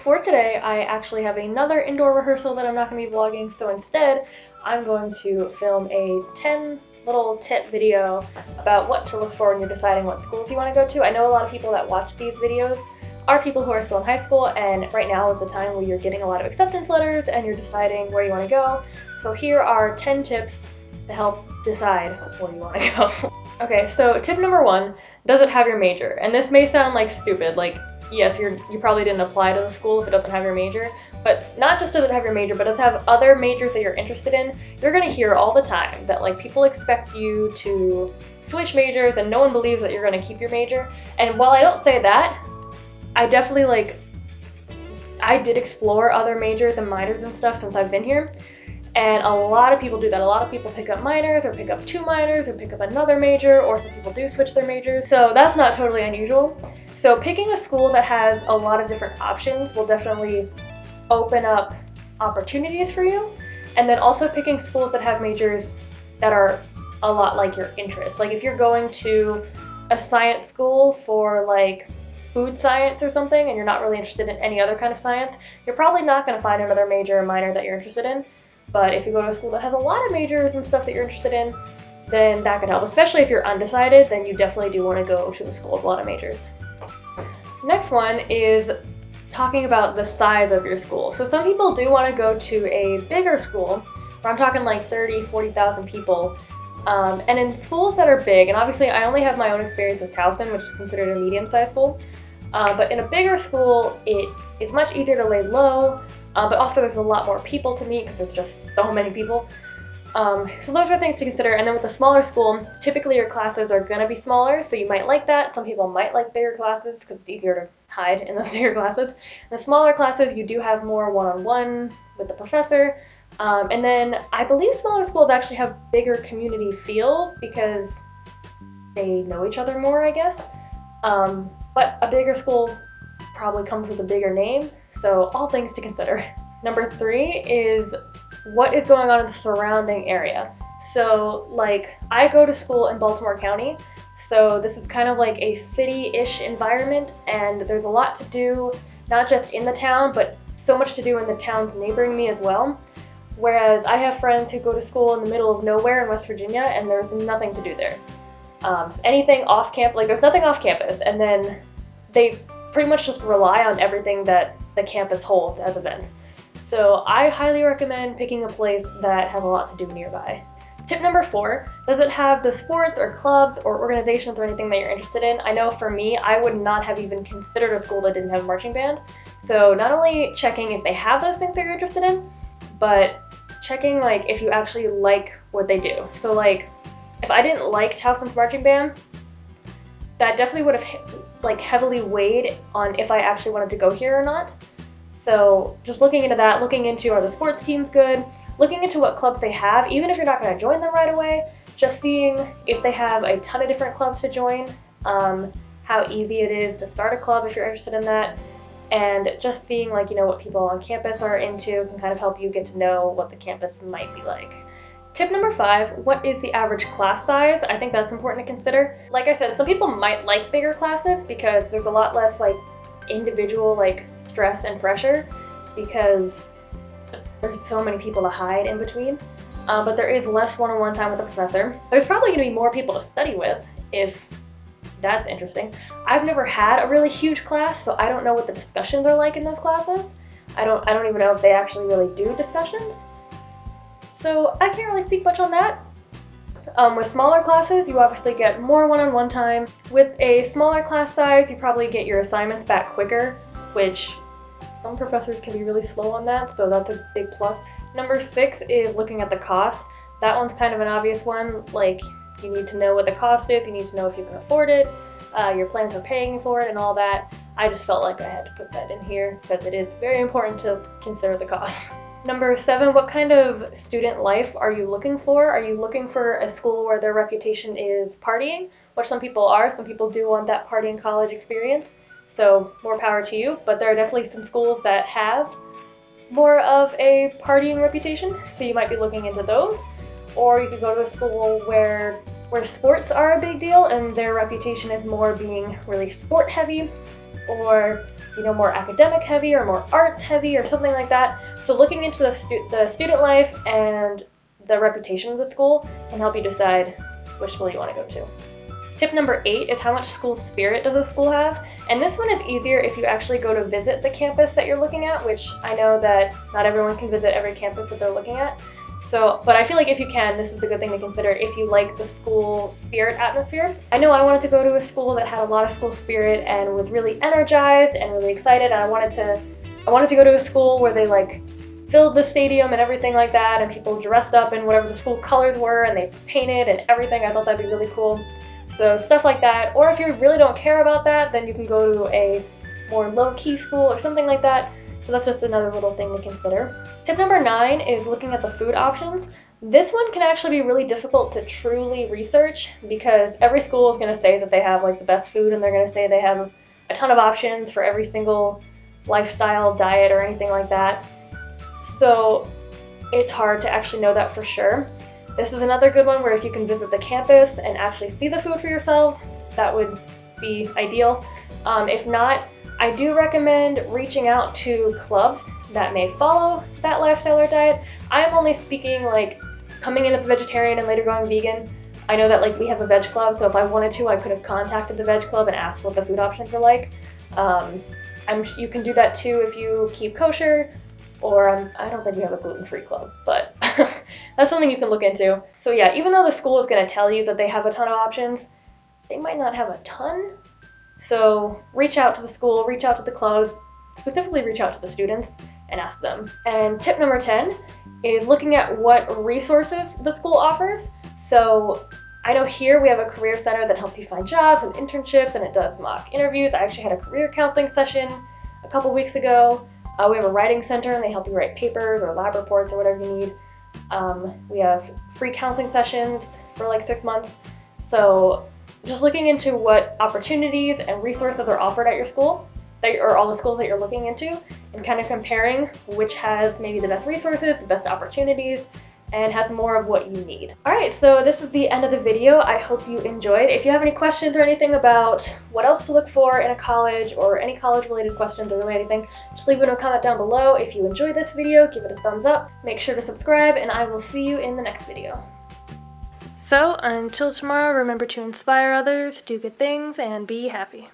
for today, I actually have another indoor rehearsal that I'm not going to be vlogging, so instead, I'm going to film a 10 little tip video about what to look for when you're deciding what schools you want to go to. I know a lot of people that watch these videos are people who are still in high school, and right now is the time where you're getting a lot of acceptance letters and you're deciding where you want to go. So here are 10 tips to help decide where you want to go. Okay, so tip number 1, does it have your major? And this may sound like stupid, like yes, you probably didn't apply to the school if it doesn't have your major, but not just does it have your major, but does it have other majors that you're interested in. You're gonna hear all the time that like people expect you to switch majors and no one believes that you're gonna keep your major. And while I don't say that, I definitely I did explore other majors and minors and stuff since I've been here. And a lot of people do that. A lot of people pick up minors or pick up 2 minors or pick up another major, or some people do switch their majors. So that's not totally unusual. So picking a school that has a lot of different options will definitely open up opportunities for you. And then also picking schools that have majors that are a lot like your interests. Like if you're going to a science school for like food science or something and you're not really interested in any other kind of science, you're probably not going to find another major or minor that you're interested in. But if you go to a school that has a lot of majors and stuff that you're interested in, then that could help. Especially if you're undecided, then you definitely do want to go to a school with a lot of majors. Next one is talking about the size of your school. So some people do want to go to a bigger school, where I'm talking like 30, 40,000 people. And in schools that are big, and obviously I only have my own experience with Towson, which is considered a medium-sized school, but in a bigger school, it is much easier to lay low, but also there's a lot more people to meet because there's just so many people. So those are things to consider. And then with a smaller school, typically your classes are going to be smaller, so you might like that. Some people might like bigger classes because it's easier to hide in those bigger classes. In the smaller classes, you do have more one-on-one with the professor. And then I believe smaller schools actually have bigger community feel because they know each other more, I guess. But a bigger school probably comes with a bigger name, so all things to consider. Number 3 is what is going on in the surrounding area. So like I go to school in Baltimore County, so this is kind of like a city-ish environment, and there's a lot to do, not just in the town, but so much to do in the towns neighboring me as well. Whereas I have friends who go to school in the middle of nowhere in West Virginia, and there's nothing to do there. Anything off campus, like there's nothing off campus, and then they pretty much just rely on everything that the campus holds as events. So I highly recommend picking a place that has a lot to do nearby. Tip number 4, does it have the sports or clubs or organizations or anything that you're interested in? I know for me, I would not have even considered a school that didn't have a marching band. So not only checking if they have those things that you're interested in, but checking like if you actually like what they do. So like if I didn't like Towson's marching band, that definitely would have heavily weighed on if I actually wanted to go here or not. So just looking into that, looking into are the sports teams good, looking into what clubs they have, even if you're not going to join them right away, just seeing if they have a ton of different clubs to join, how easy it is to start a club if you're interested in that, and just seeing what people on campus are into can kind of help you get to know what the campus might be like. Tip number 5, what is the average class size? I think that's important to consider. Like I said, some people might like bigger classes because there's a lot less individual stress and pressure because there's so many people to hide in between. But there is less one-on-one time with the professor. There's probably going to be more people to study with if that's interesting. I've never had a really huge class, so I don't know what the discussions are like in those classes. I don't even know if they actually really do discussions. So I can't really speak much on that. With smaller classes, you obviously get more one-on-one time. With a smaller class size, you probably get your assignments back quicker, which some professors can be really slow on that, so that's a big plus. Number 6 is looking at the cost. That one's kind of an obvious one. You need to know what the cost is, you need to know if you can afford it, your plans for paying for it and all that. I just felt like I had to put that in here because it is very important to consider the cost. Number 7, what kind of student life are you looking for? Are you looking for a school where their reputation is partying, which some people are. Some people do want that partying college experience, so more power to you. But there are definitely some schools that have more of a partying reputation, so you might be looking into those. Or you could go to a school where sports are a big deal and their reputation is more being really sport heavy. Or more academic heavy or more arts heavy or something like that. So looking into the student life and the reputation of the school can help you decide which school you want to go to. Tip number 8 is how much school spirit does the school have? And this one is easier if you actually go to visit the campus that you're looking at, which I know that not everyone can visit every campus that they're looking at. So, but I feel like if you can, this is a good thing to consider if you like the school spirit atmosphere. I know I wanted to go to a school that had a lot of school spirit and was really energized and really excited, and I wanted to go to a school where they like filled the stadium and everything like that, and people dressed up in whatever the school colors were and they painted and everything. I thought that'd be really cool. So stuff like that. Or if you really don't care about that, then you can go to a more low-key school or something like that. So that's just another little thing to consider. Tip number 9 is looking at the food options. This one can actually be really difficult to truly research because every school is going to say that they have like the best food, and they're going to say they have a ton of options for every single lifestyle, diet, or anything like that. So it's hard to actually know that for sure. This is another good one where if you can visit the campus and actually see the food for yourself, that would be ideal. If not, I do recommend reaching out to clubs that may follow that lifestyle or diet. I am only speaking like coming in as a vegetarian and later going vegan. I know that like we have a veg club, so if I wanted to, I could have contacted the veg club and asked what the food options were like. You can do that too if you keep kosher, or I don't think we have a gluten-free club, but that's something you can look into. So yeah, even though the school is going to tell you that they have a ton of options, they might not have a ton. So reach out to the school, reach out to the clubs, specifically reach out to the students and ask them. And tip number 10 is looking at what resources the school offers. So I know here we have a career center that helps you find jobs and internships, and it does mock interviews. I actually had a career counseling session a couple weeks ago. We have a writing center, and they help you write papers or lab reports or whatever you need. We have free counseling sessions for like 6 months. So just looking into what opportunities and resources are offered at your school, or all the schools that you're looking into, and kind of comparing which has maybe the best resources, the best opportunities, and has more of what you need. Alright, so this is the end of the video. I hope you enjoyed. If you have any questions or anything about what else to look for in a college, or any college related questions or really anything, just leave it in a comment down below. If you enjoyed this video, give it a thumbs up, make sure to subscribe, and I will see you in the next video. So, until tomorrow, remember to inspire others, do good things, and be happy.